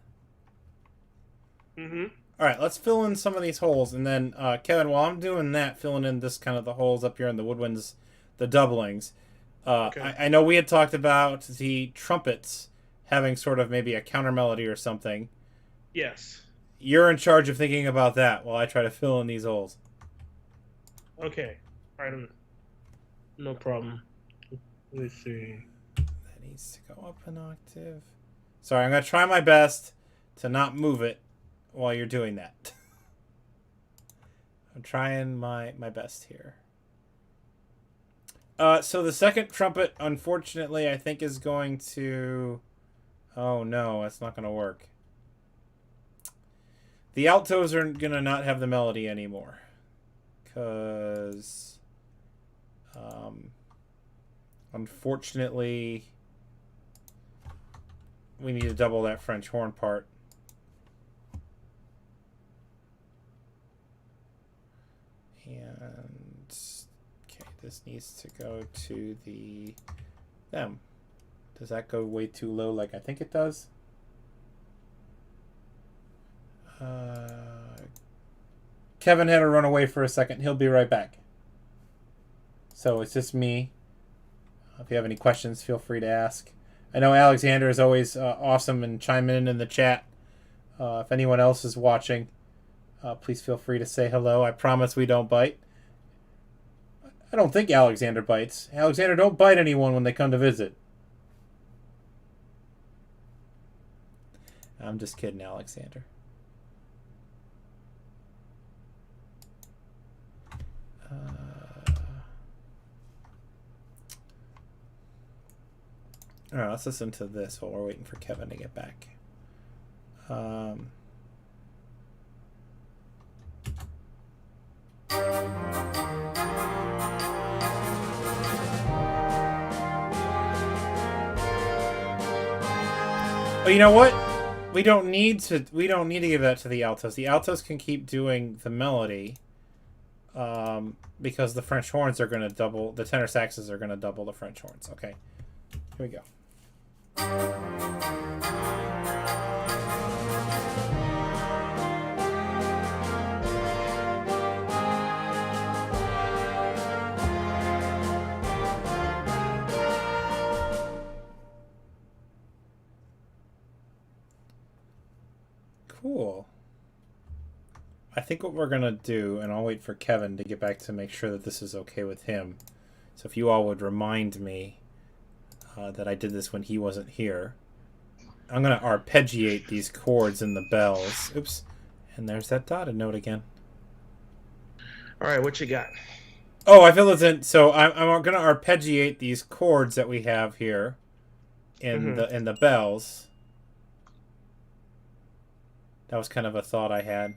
Mm-hmm. All right, let's fill in some of these holes, and then Kevin, while I'm doing that, filling in this kind of the holes up here in the woodwinds, the doublings. Okay. I know we had talked about the trumpets having sort of maybe a counter melody or something. Yes. You're in charge of thinking about that while I try to fill in these holes. Okay. All right. No problem. Let's see. That needs to go up an octave. Sorry, I'm going to try my best to not move it while you're doing that. I'm trying my best here. So the second trumpet, unfortunately, I think is going to... Oh, no, that's not going to work. The altos are going to not have the melody anymore. Because... unfortunately... we need to double that French horn part. And okay, this needs to go to them. Does that go way too low like I think it does? Kevin had to run away for a second. He'll be right back. So it's just me. If you have any questions, feel free to ask. I know Alexander is always awesome and chiming in the chat. If anyone else is watching, please feel free to say hello. I promise we don't bite. I don't think Alexander bites. Alexander, don't bite anyone when they come to visit. I'm just kidding, Alexander. All right, let's listen to this while we're waiting for Kevin to get back. Oh, you know what? We don't need to give that to the altos. The altos can keep doing the melody, because the French horns are going to double. The tenor saxes are going to double the French horns. Okay, here we go. Cool. I think what we're going to do, and I'll wait for Kevin to get back to make sure that this is okay with him. So if you all would remind me that I did this when he wasn't here. I'm going to arpeggiate these chords in the bells. Oops. And there's that dotted note again. All right, what you got? Oh, I feel it's in. So I'm going to arpeggiate these chords that we have here in the bells. That was kind of a thought I had.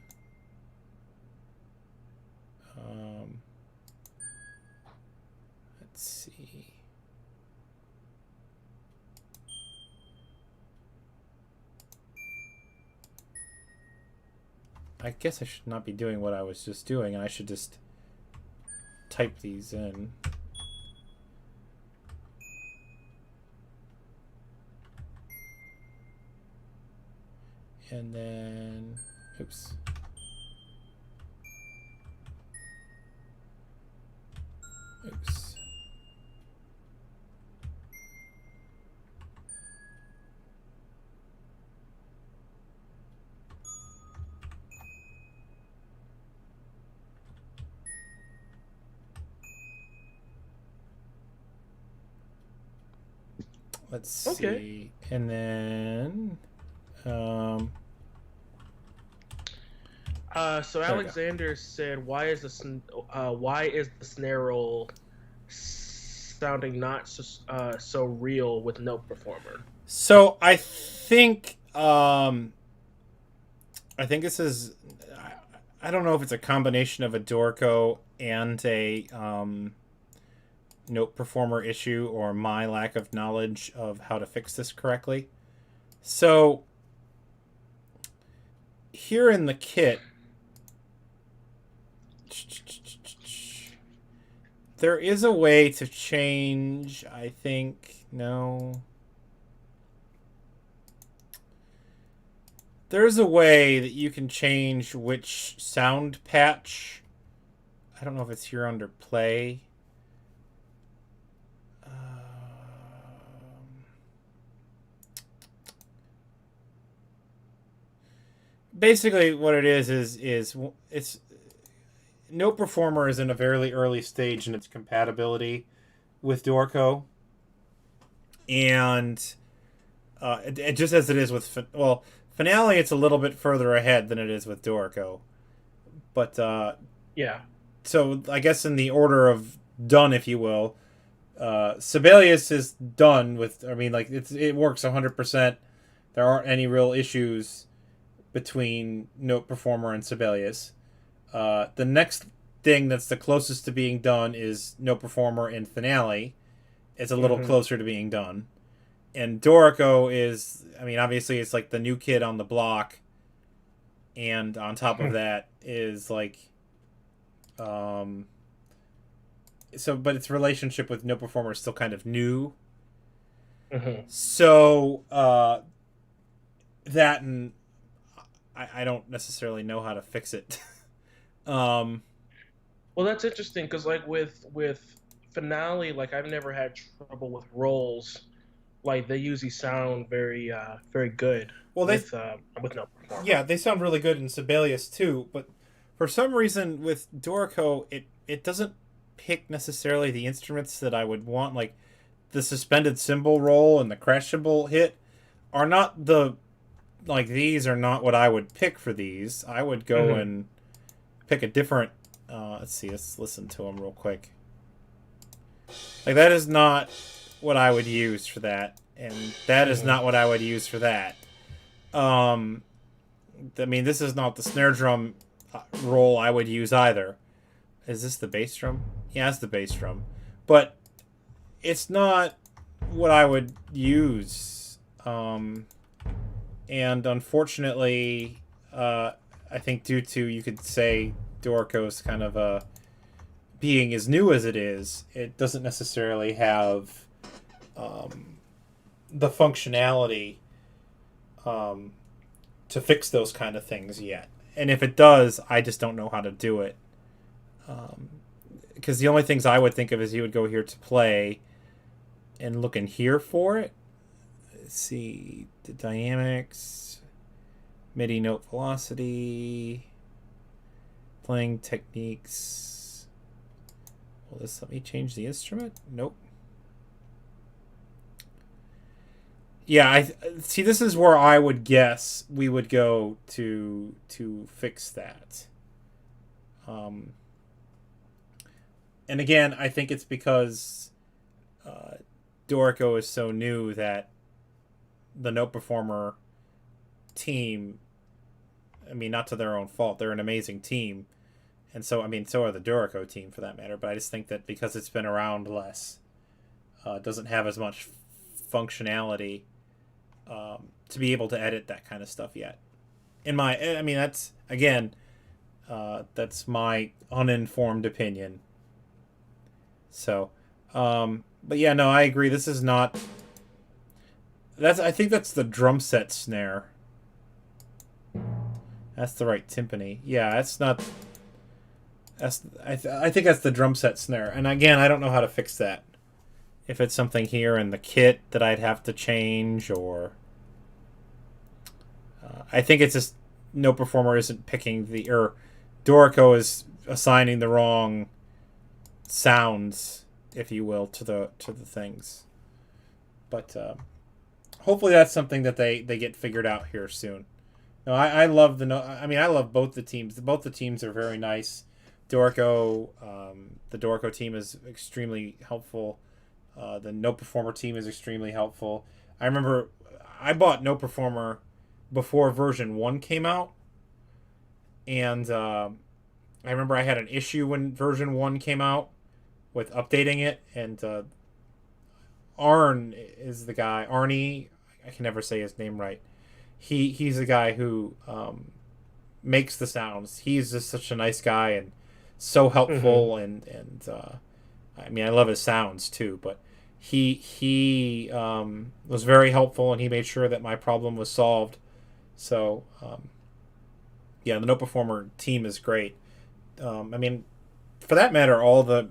Let's see. I guess I should not be doing what I was just doing, and I should just type these in. And then, oops. Oops. Let's see. And then, so Alexander said, "Why is the snare roll sounding not so real with Note Performer?" So I think this is, I don't know if it's a combination of a Dorico and a Note Performer issue, or my lack of knowledge of how to fix this correctly. So here in the kit, there is a way to change, I think. No. There's a way that you can change which sound patch. I don't know if it's here under play. Basically, what it is it's Note Performer is in a very early stage in its compatibility with Dorico, and it just as it is with Finale, it's a little bit further ahead than it is with Dorico, but yeah. So I guess in the order of done, if you will, Sibelius is done with. I mean, like it works 100%. There aren't any real issues between Note Performer and Sibelius. The next thing that's the closest to being done is Note Performer and Finale. It's a little closer to being done. And Dorico is, I mean, obviously it's like the new kid on the block. And on top of that is like, but its relationship with Note Performer is still kind of new. So, that and I don't necessarily know how to fix it. Well, that's interesting because, like, with finale, like I've never had trouble with rolls. Like they usually sound very good Well, with no performer. yeah, they sound really good in Sibelius too, but for some reason with Dorico, it doesn't pick necessarily the instruments that I would want. Like the suspended cymbal roll and the crash cymbal hit are not the like these are not what I would pick for these. I would go Hmm. and pick a different. Let's see. Let's listen to them real quick. Like that is not what I would use for that, and that is Hmm. not what I would use for that. Um, I mean, this is not the snare drum roll I would use either. Is this the bass drum? Yeah, it's the bass drum, but it's not what I would use. And unfortunately, I think due to you could say Dorico's kind of being as new as it is, it doesn't necessarily have um, the functionality um, to fix those kind of things yet. And if it does, I just don't know how to do it. Because the only things I would think of is you would go here to play and look in here for it. Let's see the dynamics, MIDI note velocity, playing techniques. Will this let me change the instrument? Nope. Yeah, I see. This is where I would guess we would go to fix that. Um, and again, I think it's because uh, Dorico is so new that the Note Performer team, I mean, not to their own fault, they're an amazing team. And so, I mean, so are the Dorico team for that matter. But I just think that because it's been around less, doesn't have as much functionality to be able to edit that kind of stuff yet. I mean, that's, again, that's my uninformed opinion. So, but yeah, no, I agree. This is not. I think that's the drum set snare. That's the right timpani. Yeah, that's not. I think that's the drum set snare. And again, I don't know how to fix that. If it's something here in the kit that I'd have to change, or I think it's just no performer isn't picking or Dorico is assigning the wrong sounds, if you will, to the things. But hopefully that's something that they get figured out here soon. No, I love I mean, I love both the teams. Both the teams are very nice. The Dorico team is extremely helpful. The No Performer team is extremely helpful. I remember I bought No Performer before version 1 came out, and I remember I had an issue when version 1 came out with updating it, and Arn is the guy. Arnie, I can never say his name right. He's the guy who makes the sounds. He's just such a nice guy and so Hmm. helpful, and I mean, I love his sounds too, but he was very helpful, and he made sure that my problem was solved. So yeah, the No Performer team is great. I mean, for that matter, all the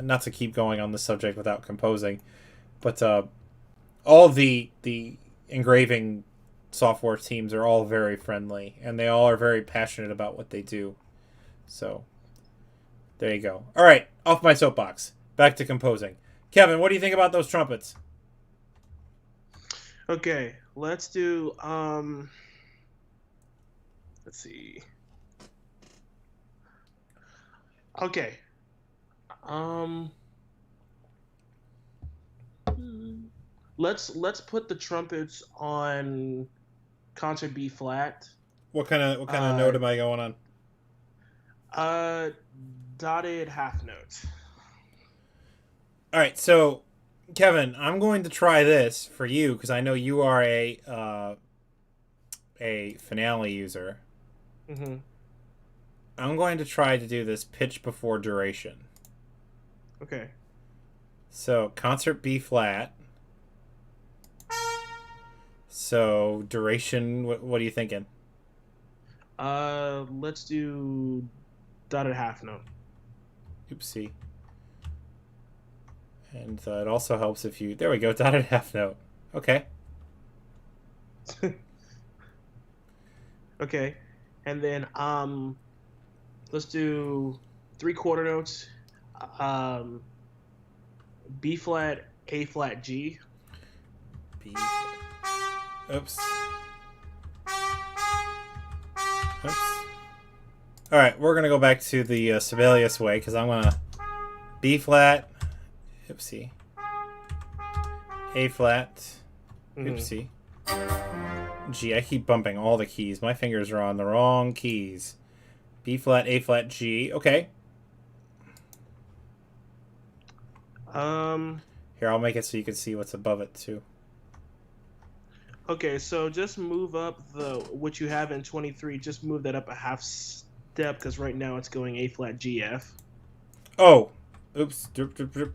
not to keep going on the subject without composing, but all the engraving software teams are all very friendly, and they all are very passionate about what they do. So there you go. All right, off my soapbox. Back to composing. Kevin, what do you think about those trumpets? Okay, let's do let's see. Okay. Um let's put the trumpets on concert B flat. What kind of Uh note am I going on? uh dotted half notes. All right, so Kevin, I'm going to try this for you because I know you are a finale user. Mhm. I'm going to try to do this pitch before duration. Okay. So concert B flat. So duration. What are you thinking? Let's do dotted half note. Oopsie. And it also helps if you... There we go, dotted half note. Okay. Okay. And then let's do 3/4 notes. Um, B flat, A flat, G. B. Oops. Oops. All right, we're gonna go back to the Sibelius way because I'm gonna B flat. Oopsie. A flat. Oopsie. G. I keep bumping all the keys. My fingers are on the wrong keys. B flat, A flat, G. Okay. Here, I'll make it so you can see what's above it too. Okay, so just move up what you have in 23. Just move that up a half step because right now it's going A flat, G, F. Oh, oops. Derp, derp, derp.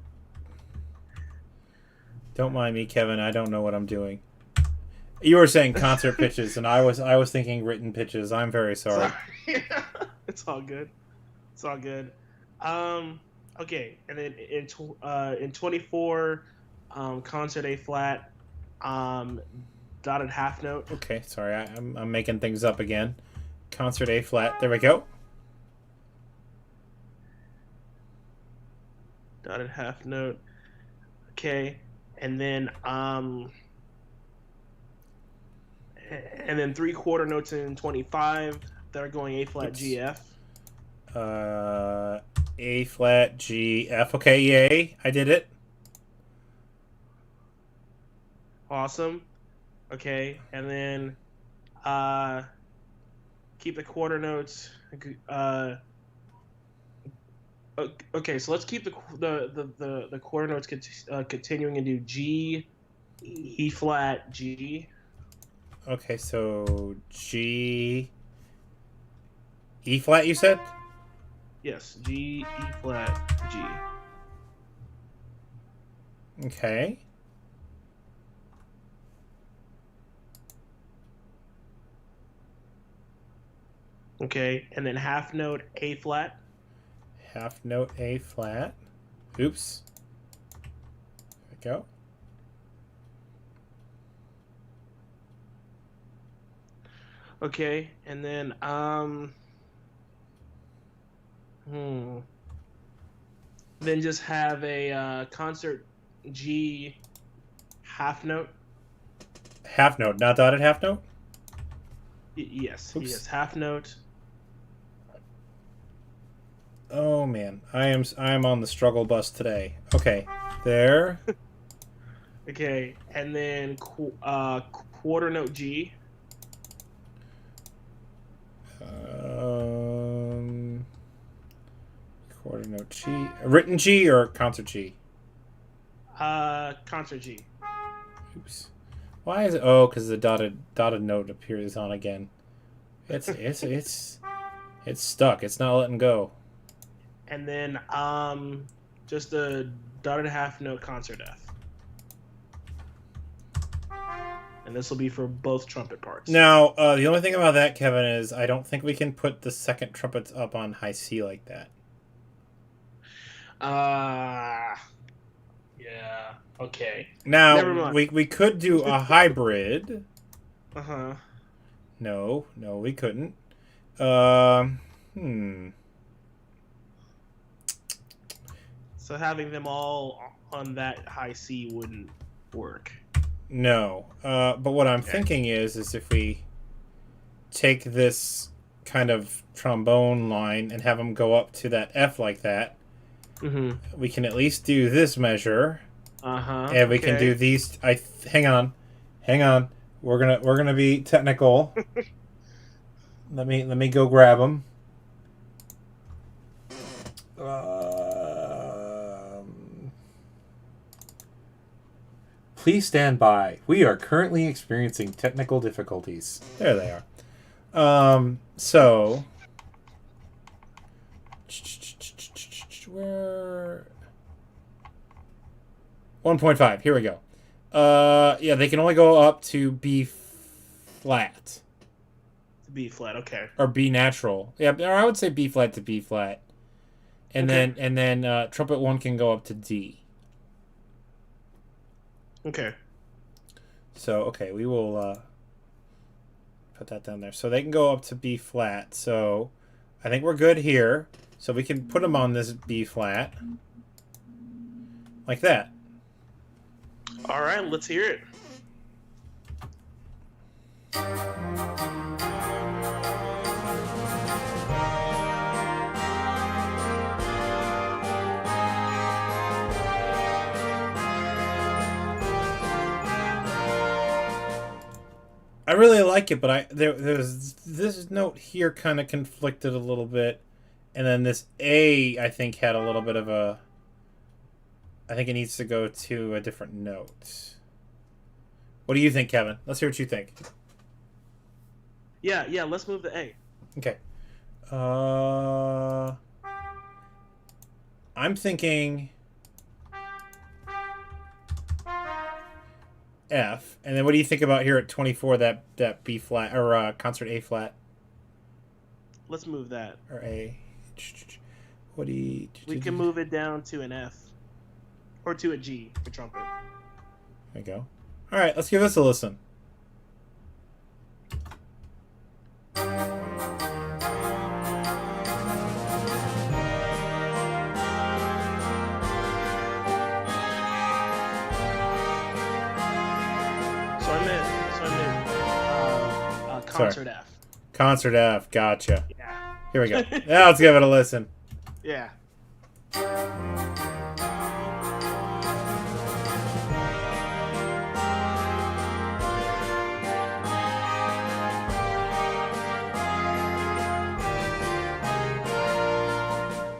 Don't mind me, Kevin. I don't know what I'm doing. You were saying concert pitches, and I was thinking written pitches. I'm very sorry. It's all good. It's all good. Okay, and then in 24, concert A flat, dotted half note. Okay, sorry. I'm making things up again. Concert A flat. There we go. Dotted half note. Okay, and then 3/4 notes in 25 that are going A flat, G, F. A flat, G, F. Okay, yay. I did it. Awesome. Okay, and then keep the quarter notes. Okay, so let's keep the quarter notes continuing and do G, E flat, G. Okay, so G, E flat. You said. Yes, G, E flat, G. Okay. Okay, and then half note A flat. Half note A flat. Oops. There we go. Okay, and then then just have a concert G half note. Half note, not dotted half note. Yes, Oops. yes, half note. Oh man, I am on the struggle bus today. Okay, there. Okay, and then quarter note G. Quarter note G. Written G or concert G? Concert G. Oops. Why is it? Oh, because the dotted note appears on again. It's stuck. It's not letting go. And then just a dotted half note concert F. And this will be for both trumpet parts. Now, the only thing about that, Kevin, is I don't think we can put the second trumpets up on high C like that. Yeah. Okay. Now, we could do a hybrid. Uh-huh. No, we couldn't. So having them all on that high C wouldn't work. No. But what I'm thinking is if we take this kind of trombone line and have them go up to that F like that, we can at least do this measure. And we can do these. Hang on. We're gonna be technical. let me go grab them. Please stand by. We are currently experiencing technical difficulties. There they are. So where 1.5. Here we go. Yeah, they can only go up to B flat. B flat, okay. Or B natural. Yeah, or I would say B flat to B flat. And then trumpet 1 can go up to D. Okay. So, okay, we will put that down there. So they can go up to B flat. So I think we're good here. So we can put them on this B flat. Like that. All right, let's hear it. I really like it, but there's this note here kind of conflicted a little bit, and then this A I think had a little bit of a. I think it needs to go to a different note. What do you think, Kevin? Let's hear what you think. Yeah, let's move the A. Okay. I'm thinking F, and then what do you think about here at 24? That B flat or concert A flat Let's move that. or A. What do you? We can move it down to an F or to a G for trumpet. There you go. All right, let's give this a listen. Concert F. Concert F, gotcha. Yeah. Here we go. Now let's give it a listen. Yeah.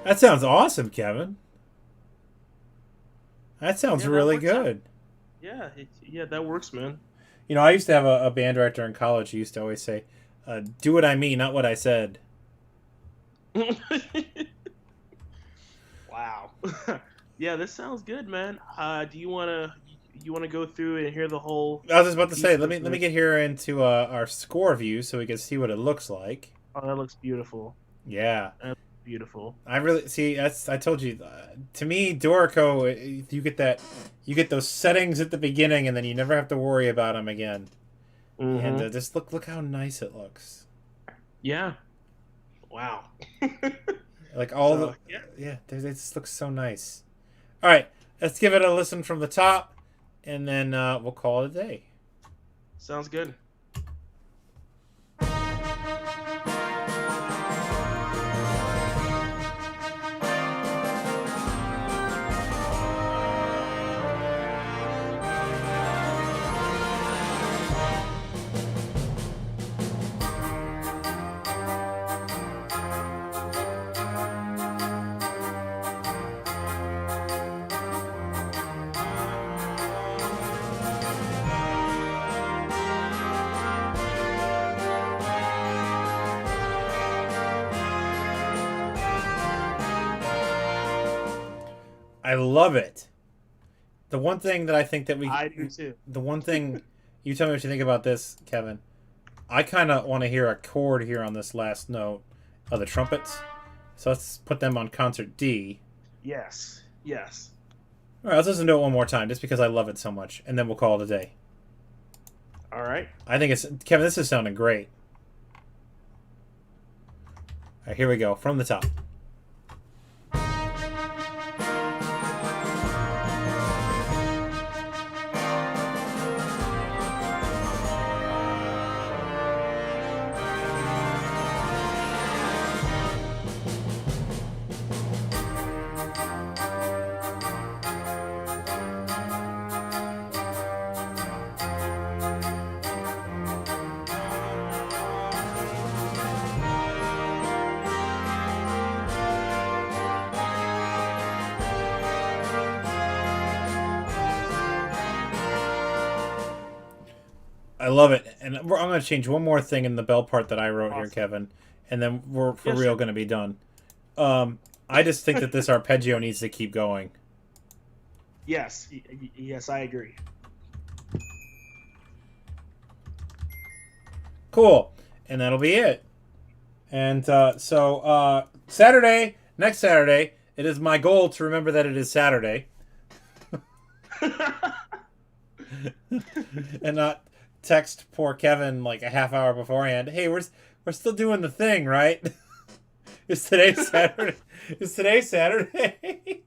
That sounds awesome, Kevin. That sounds really good. Yeah, that works, man. You know, I used to have a band director in college who used to always say, do what I mean, not what I said. Wow. Yeah, this sounds good, man. Do you wanna go through and hear the whole? I was just about to say, let me get here into our score view so we can see what it looks like. Oh, that looks beautiful. Yeah. That's beautiful. I really see. I told you. To me, Dorico, you get those settings at the beginning, and then you never have to worry about them again. Mm-hmm. And just look how nice it looks. Yeah. Wow. Like all it just looks so nice. All right, let's give it a listen from the top, and then we'll call it a day. Sounds good. I love it. The one thing that I think that I do too. The one thing, you tell me what you think about this, Kevin. I kind of want to hear a chord here on this last note of the trumpets. So let's put them on concert D. Yes. Yes. All right, let's listen to it one more time just because I love it so much, and then we'll call it a day. All right. I think Kevin, this is sounding great. All right, here we go from the top. I love it, and I'm going to change one more thing in the bell part that I wrote here, Kevin, and then we're for real going to be done. I just think that this arpeggio needs to keep going. Yes, yes, I agree. Cool, and that'll be it. And so Saturday, next Saturday, it is my goal to remember that it is Saturday. and not text poor Kevin like a half hour beforehand. Hey, we're still doing the thing, right? Is today Saturday? Is today Saturday?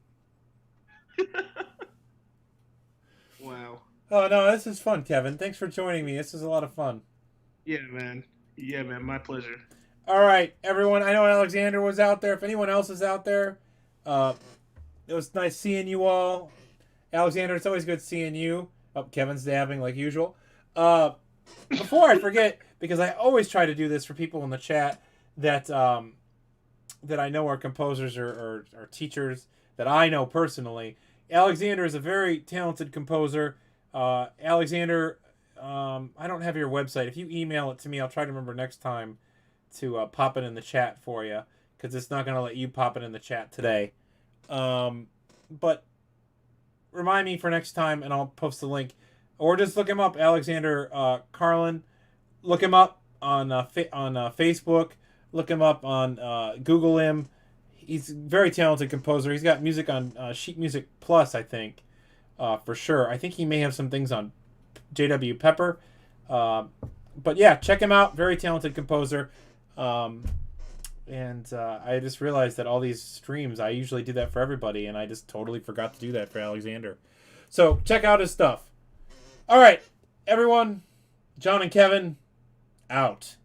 Wow. Oh no, this is fun, Kevin. Thanks for joining me. This is a lot of fun. Yeah, man. Yeah, man. My pleasure. All right, everyone. I know Alexander was out there. If anyone else is out there, it was nice seeing you all. Alexander, it's always good seeing you. Oh, Kevin's dabbing like usual. Before I forget, because I always try to do this for people in the chat that that I know are composers or teachers that I know personally. Alexander is a very talented composer. Alexander, I don't have your website. If you email it to me, I'll try to remember next time to pop it in the chat for you, because it's not going to let you pop it in the chat today. But remind me for next time, and I'll post the link. Or just look him up, Alexander Carlin. Look him up on Facebook. Look him up on Google him. He's a very talented composer. He's got music on Sheet Music Plus, I think, for sure. I think he may have some things on J.W. Pepper. But yeah, check him out. Very talented composer. And I just realized that all these streams, I usually do that for everybody, and I just totally forgot to do that for Alexander. So check out his stuff. All right, everyone. John and Kevin, out.